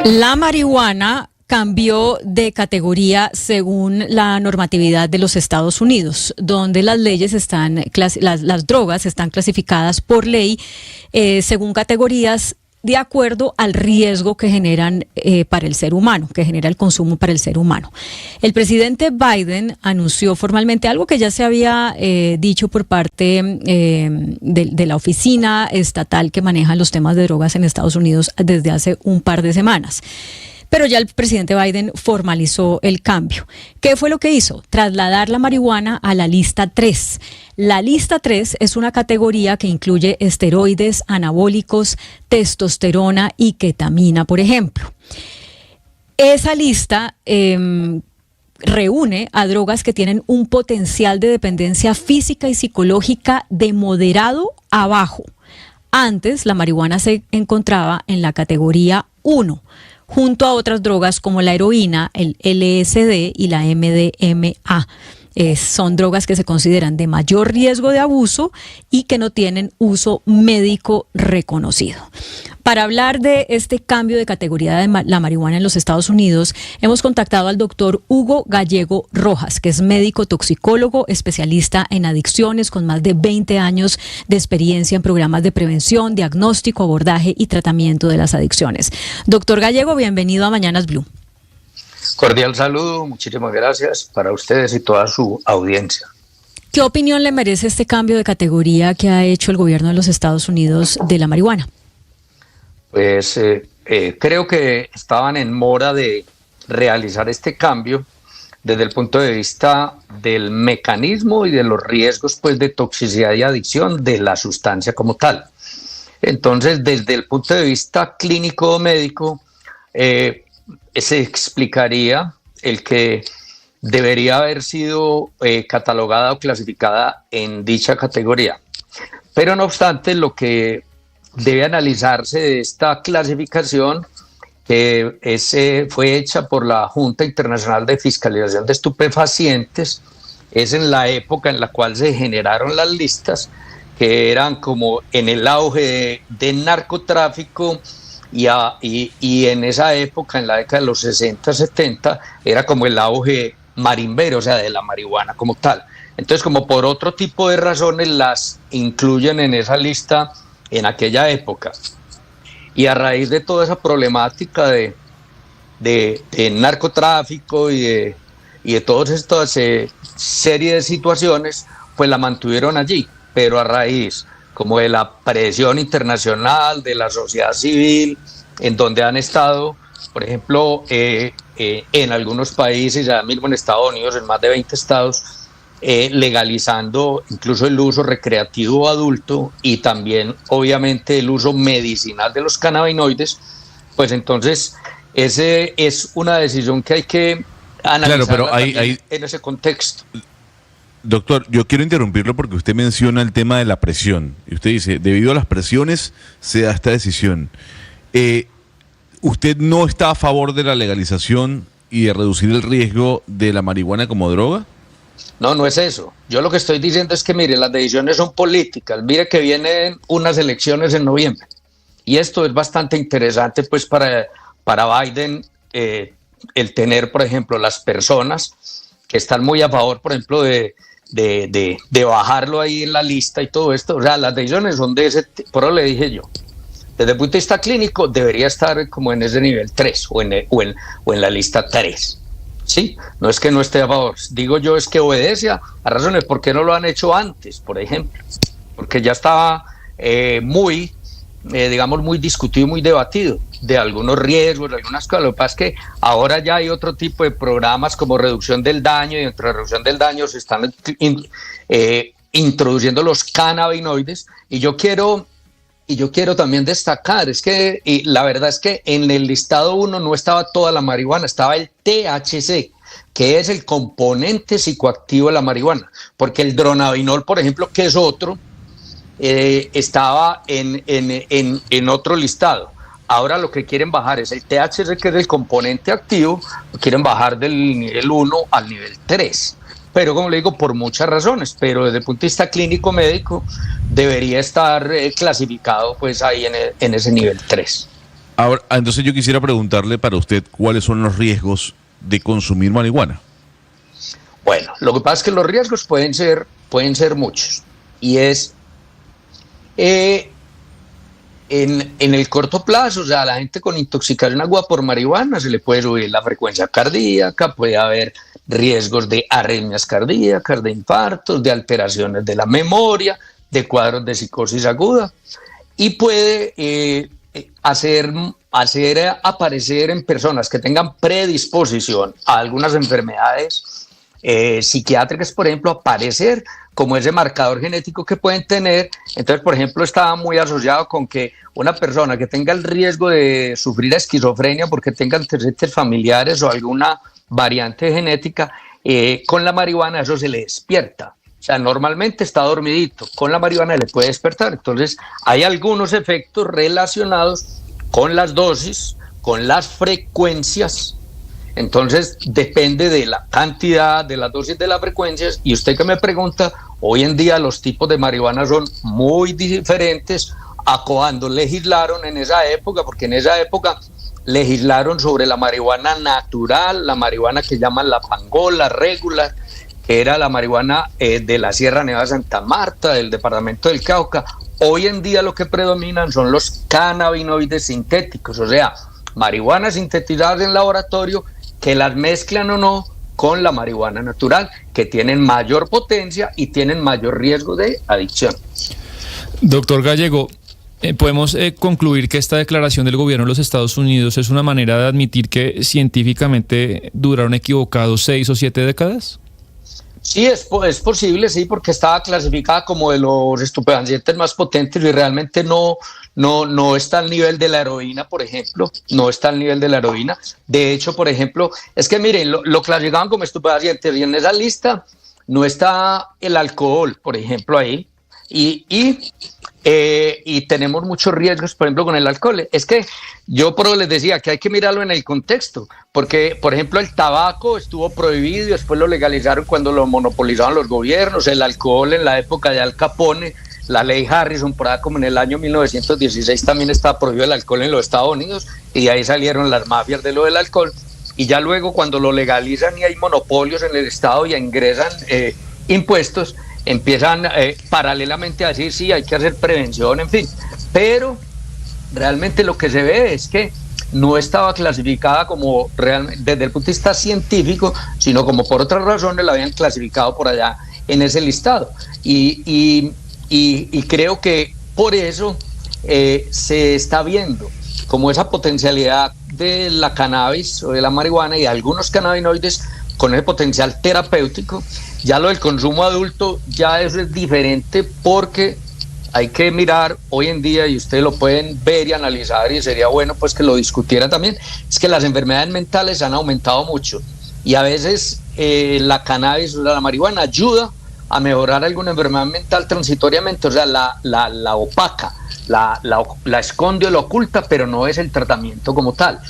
La marihuana cambió de categoría según la normatividad de los Estados Unidos, donde las leyes están, las drogas están clasificadas por ley según categorías de acuerdo al riesgo que generan para el ser humano, que genera el consumo para el ser humano. El presidente Biden anunció formalmente algo que ya se había dicho por parte de la oficina estatal que maneja los temas de drogas en Estados Unidos desde hace un par de semanas. Pero ya el presidente Biden formalizó el cambio. ¿Qué fue lo que hizo? Trasladar la marihuana a la lista 3. La lista 3 es una categoría que incluye esteroides, anabólicos, testosterona y ketamina, por ejemplo. Esa lista reúne a drogas que tienen un potencial de dependencia física y psicológica de moderado a bajo. Antes, la marihuana se encontraba en la categoría 1, junto a otras drogas como la heroína, el LSD y la MDMA. Son drogas que se consideran de mayor riesgo de abuso y que no tienen uso médico reconocido. Para hablar de este cambio de categoría de la marihuana en los Estados Unidos, hemos contactado al doctor Hugo Gallego Rojas, que es médico toxicólogo, especialista en adicciones, con más de 20 años de experiencia en programas de prevención, diagnóstico, abordaje y tratamiento de las adicciones. Doctor Gallego, bienvenido a Mañanas Blue. Cordial saludo, muchísimas gracias para ustedes y toda su audiencia. ¿Qué opinión le merece este cambio de categoría que ha hecho el gobierno de los Estados Unidos de la marihuana? Pues creo que estaban en mora de realizar este cambio desde el punto de vista del mecanismo y de los riesgos pues, de toxicidad y adicción de la sustancia como tal. Entonces, desde el punto de vista clínico o médico, se explicaría el que debería haber sido catalogada o clasificada en dicha categoría. Pero no obstante, lo que debe analizarse de esta clasificación, que fue hecha por la Junta Internacional de Fiscalización de Estupefacientes, es en la época en la cual se generaron las listas, que eran como en el auge del narcotráfico, y en esa época, en la década de los 60, 70, era como el auge marimbero, o sea, de la marihuana como tal. Entonces, como por otro tipo de razones, las incluyen en esa lista en aquella época. Y a raíz de toda esa problemática de narcotráfico y de todas estas serie de situaciones, pues la mantuvieron allí, pero a raíz como de la presión internacional, de la sociedad civil, en donde han estado, por ejemplo, en algunos países, ya mismo en Estados Unidos, en más de 20 estados, legalizando incluso el uso recreativo adulto y también, obviamente, el uso medicinal de los cannabinoides, pues entonces, ese es una decisión que hay que analizar, claro, pero en ese contexto. Doctor, yo quiero interrumpirlo porque usted menciona el tema de la presión. Y usted dice, debido a las presiones se da esta decisión. ¿Usted no está a favor de la legalización y de reducir el riesgo de la marihuana como droga? No, no es eso. Yo lo que estoy diciendo es que, mire, las decisiones son políticas. Mire que vienen unas elecciones en noviembre. Y esto es bastante interesante, pues, para Biden, el tener, por ejemplo, las personas que están muy a favor, por ejemplo, de bajarlo ahí en la lista y todo esto. O sea, las decisiones son de ese, por eso le dije yo, desde el punto de vista clínico debería estar como en ese nivel 3 o en la lista 3. Sí, no es que no esté a favor, digo yo es que obedece a razones. ¿Por qué no lo han hecho antes, por ejemplo? Porque ya estaba muy discutido, muy debatido de algunos riesgos, de algunas cosas. Lo que pasa es que ahora ya hay otro tipo de programas como reducción del daño, y dentro de reducción del daño se están introduciendo los cannabinoides, y yo quiero también destacar, es que la verdad es que en el listado 1 no estaba toda la marihuana, estaba el THC, que es el componente psicoactivo de la marihuana, porque el dronabinol, por ejemplo, que es otro, estaba en otro listado. Ahora lo que quieren bajar es el THC, que es el componente activo, lo quieren bajar del nivel 1 al nivel 3. Pero como le digo, por muchas razones, pero desde el punto de vista clínico médico debería estar clasificado pues ahí en ese nivel 3. Ahora, entonces yo quisiera preguntarle para usted cuáles son los riesgos de consumir marihuana. Bueno, lo que pasa es que los riesgos pueden ser muchos. Y es en el corto plazo, o sea, a la gente con intoxicación aguda por marihuana se le puede subir la frecuencia cardíaca, puede haber riesgos de arritmias cardíacas, de infartos, de alteraciones de la memoria, de cuadros de psicosis aguda, y puede hacer aparecer en personas que tengan predisposición a algunas enfermedades psiquiátricas, por ejemplo, aparecer como ese marcador genético que pueden tener. Entonces, por ejemplo, estaba muy asociado con que una persona que tenga el riesgo de sufrir esquizofrenia porque tenga antecedentes familiares o alguna variante genética, con la marihuana eso se le despierta. O sea, normalmente está dormidito, con la marihuana le puede despertar. Entonces, hay algunos efectos relacionados con las dosis, con las frecuencias. Entonces, depende de la cantidad, de las dosis, de las frecuencias. Y usted que me pregunta, hoy en día los tipos de marihuana son muy diferentes a cuando legislaron en esa época, porque en esa época legislaron sobre la marihuana natural, la marihuana que llaman la pangola, regular, que era la marihuana de la Sierra Nevada de Santa Marta, del departamento del Cauca. Hoy en día lo que predominan son los cannabinoides sintéticos, o sea, marihuana sintetizadas en laboratorio que las mezclan o no con la marihuana natural, que tienen mayor potencia y tienen mayor riesgo de adicción. Doctor Gallego, ¿podemos concluir que esta declaración del gobierno de los Estados Unidos es una manera de admitir que científicamente duraron equivocados 6 o 7 décadas? Sí, es posible, sí, porque estaba clasificada como de los estupefacientes más potentes y realmente no está al nivel de la heroína, por ejemplo, no está al nivel de la heroína. De hecho, por ejemplo, es que miren, lo clasificaban como estupefacientes y en esa lista no está el alcohol, por ejemplo, ahí, y tenemos muchos riesgos, por ejemplo, con el alcohol. Es que yo por eso les decía que hay que mirarlo en el contexto, porque, por ejemplo, el tabaco estuvo prohibido y después lo legalizaron cuando lo monopolizaban los gobiernos. El alcohol en la época de Al Capone, la ley Harrison, por ahí como en el año 1916 también estaba prohibido el alcohol en los Estados Unidos, y de ahí salieron las mafias de lo del alcohol. Y ya luego cuando lo legalizan y hay monopolios en el Estado y ingresan impuestos, empiezan paralelamente a decir, sí, hay que hacer prevención, en fin. Pero realmente lo que se ve es que no estaba clasificada como realmente desde el punto de vista científico, sino como por otras razones la habían clasificado por allá en ese listado. Y creo que por eso se está viendo como esa potencialidad de la cannabis o de la marihuana y de algunos cannabinoides con ese potencial terapéutico. Ya lo del consumo adulto, ya eso es diferente, porque hay que mirar hoy en día, y ustedes lo pueden ver y analizar, y sería bueno pues que lo discutieran también, es que las enfermedades mentales han aumentado mucho, y a veces la cannabis o la marihuana ayuda a mejorar alguna enfermedad mental transitoriamente, o sea, la opaca, la esconde o la oculta, pero no es el tratamiento como tal.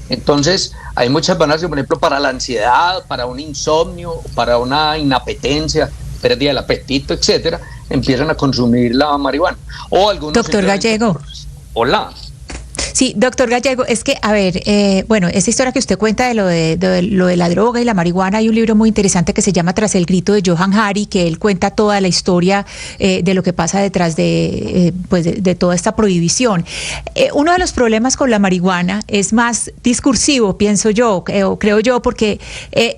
Entonces, hay muchas personas, por ejemplo, para la ansiedad, para un insomnio, para una inapetencia, pérdida del apetito, etcétera, empiezan a consumir la marihuana. O algunos. Doctor Gallego. Hola. Sí, doctor Gallego, es que, a ver, bueno, esa historia que usted cuenta de lo de la droga y la marihuana, hay un libro muy interesante que se llama Tras el grito de Johann Hari, que él cuenta toda la historia de lo que pasa detrás de toda esta prohibición. Uno de los problemas con la marihuana es más discursivo, pienso yo, creo yo, porque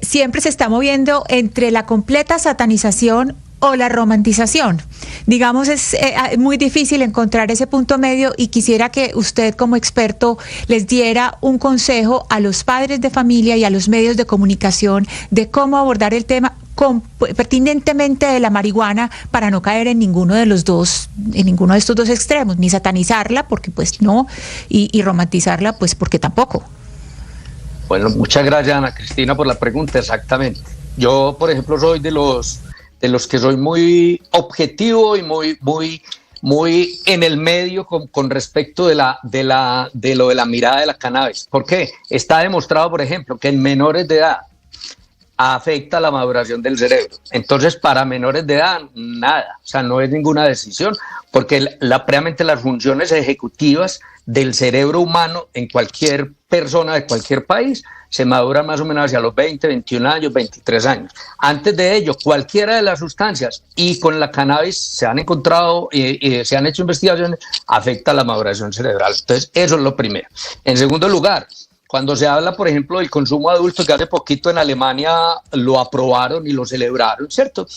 siempre se está moviendo entre la completa satanización o la romantización. Digamos, es muy difícil encontrar ese punto medio, y quisiera que usted como experto les diera un consejo a los padres de familia y a los medios de comunicación de cómo abordar el tema pertinentemente de la marihuana para no caer en ninguno de estos dos extremos, ni satanizarla porque pues no, y romantizarla pues porque tampoco. Bueno, muchas gracias, Ana Cristina, por la pregunta. Exactamente. Yo, por ejemplo, soy de los que soy muy objetivo y muy en el medio con respecto de lo de la mirada de la cannabis. ¿Por qué? Está demostrado, por ejemplo, que en menores de edad afecta la maduración del cerebro. Entonces, para menores de edad, nada, o sea, no es ninguna decisión, porque previamente las funciones ejecutivas del cerebro humano en cualquier persona de cualquier país se maduran más o menos hacia los 20, 21 años, 23 años. Antes de ello, cualquiera de las sustancias, y con la cannabis se han encontrado, se han hecho investigaciones, afecta la maduración cerebral. Entonces, eso es lo primero. En segundo lugar, cuando se habla, por ejemplo, del consumo adulto, que hace poquito en Alemania lo aprobaron y lo celebraron, ¿cierto?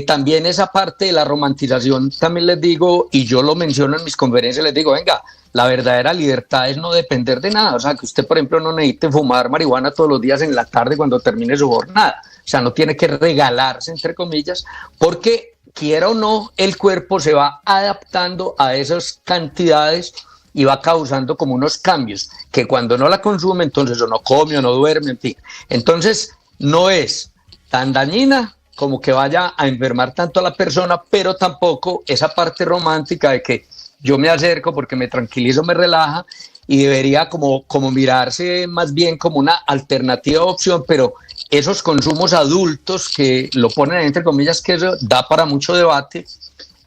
También esa parte de la romantización, también les digo, y yo lo menciono en mis conferencias, les digo, venga, la verdadera libertad es no depender de nada. O sea, que usted, por ejemplo, no necesite fumar marihuana todos los días en la tarde cuando termine su jornada. O sea, no tiene que regalarse, entre comillas, porque quiera o no, el cuerpo se va adaptando a esas cantidades y va causando como unos cambios que cuando no la consume, entonces o no come o no duerme, en fin. Entonces, no es tan dañina como que vaya a enfermar tanto a la persona, pero tampoco esa parte romántica de que yo me acerco porque me tranquilizo, me relaja, y debería como mirarse más bien como una alternativa opción, pero esos consumos adultos que lo ponen entre comillas, que eso da para mucho debate,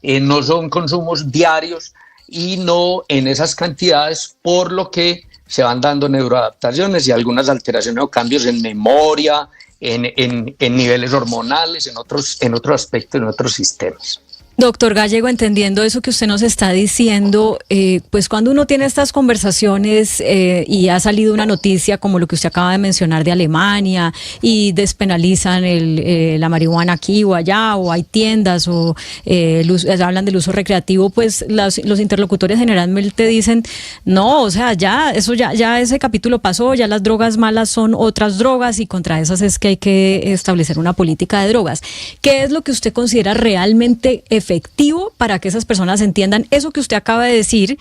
no son consumos diarios y no en esas cantidades, por lo que se van dando neuroadaptaciones y algunas alteraciones o cambios en memoria, en niveles hormonales, en otros aspectos, en otros sistemas. Doctor Gallego, entendiendo eso que usted nos está diciendo, pues cuando uno tiene estas conversaciones y ha salido una noticia como lo que usted acaba de mencionar de Alemania y despenalizan la marihuana aquí o allá, o hay tiendas o hablan del uso recreativo, pues los interlocutores generalmente dicen, no, o sea, ya ese capítulo pasó, ya las drogas malas son otras drogas y contra esas es que hay que establecer una política de drogas. ¿Qué es lo que usted considera realmente efectivo para que esas personas entiendan eso que usted acaba de decir,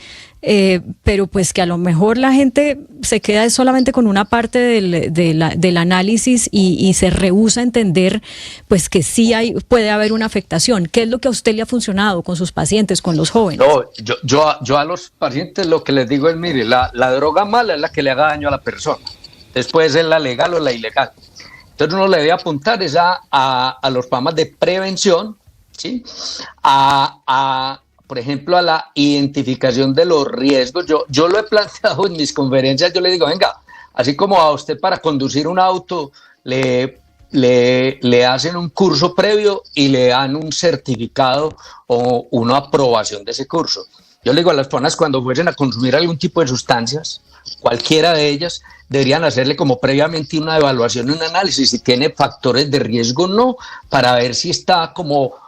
pero pues que a lo mejor la gente se queda solamente con una parte del análisis y se rehúsa a entender pues que sí puede haber una afectación? ¿Qué es lo que a usted le ha funcionado con sus pacientes, con los jóvenes? No, yo a los pacientes lo que les digo es, mire, la droga mala es la que le haga daño a la persona. Después es la legal o la ilegal. Entonces uno le debe apuntar a los programas de prevención, ¿sí? Por ejemplo, a la identificación de los riesgos. Yo lo he planteado en mis conferencias, yo le digo, venga, así como a usted para conducir un auto le hacen un curso previo y le dan un certificado o una aprobación de ese curso. Yo le digo a las personas, cuando fuesen a consumir algún tipo de sustancias, cualquiera de ellas, deberían hacerle como previamente una evaluación, un análisis, si tiene factores de riesgo o no, para ver si está como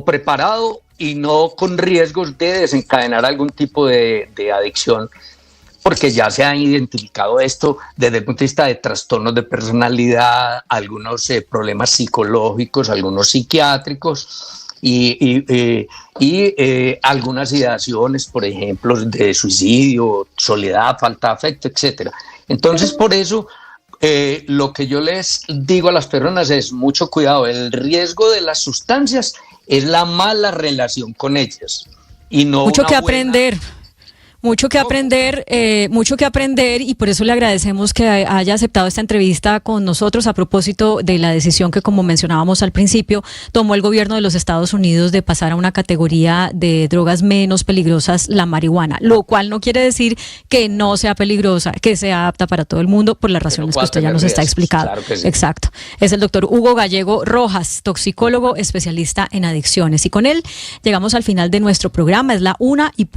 preparado y no con riesgos de desencadenar algún tipo de adicción, porque ya se han identificado esto desde el punto de vista de trastornos de personalidad, algunos problemas psicológicos, algunos psiquiátricos y algunas ideaciones, por ejemplo, de suicidio, soledad, falta de afecto, etcétera. Entonces, por eso lo que yo les digo a las personas es mucho cuidado. El riesgo de las sustancias es la mala relación con ellas y no mucho una que buena... aprender. Mucho que aprender, y por eso le agradecemos que haya aceptado esta entrevista con nosotros a propósito de la decisión que, como mencionábamos al principio, tomó el gobierno de los Estados Unidos de pasar a una categoría de drogas menos peligrosas, la marihuana, lo cual no quiere decir que no sea peligrosa, que sea apta para todo el mundo por las razones que usted ya nos está explicando. Claro que sí. Exacto. Es el doctor Hugo Gallego Rojas, toxicólogo especialista en adicciones, y con él llegamos al final de nuestro programa. Es la 1:00 PM.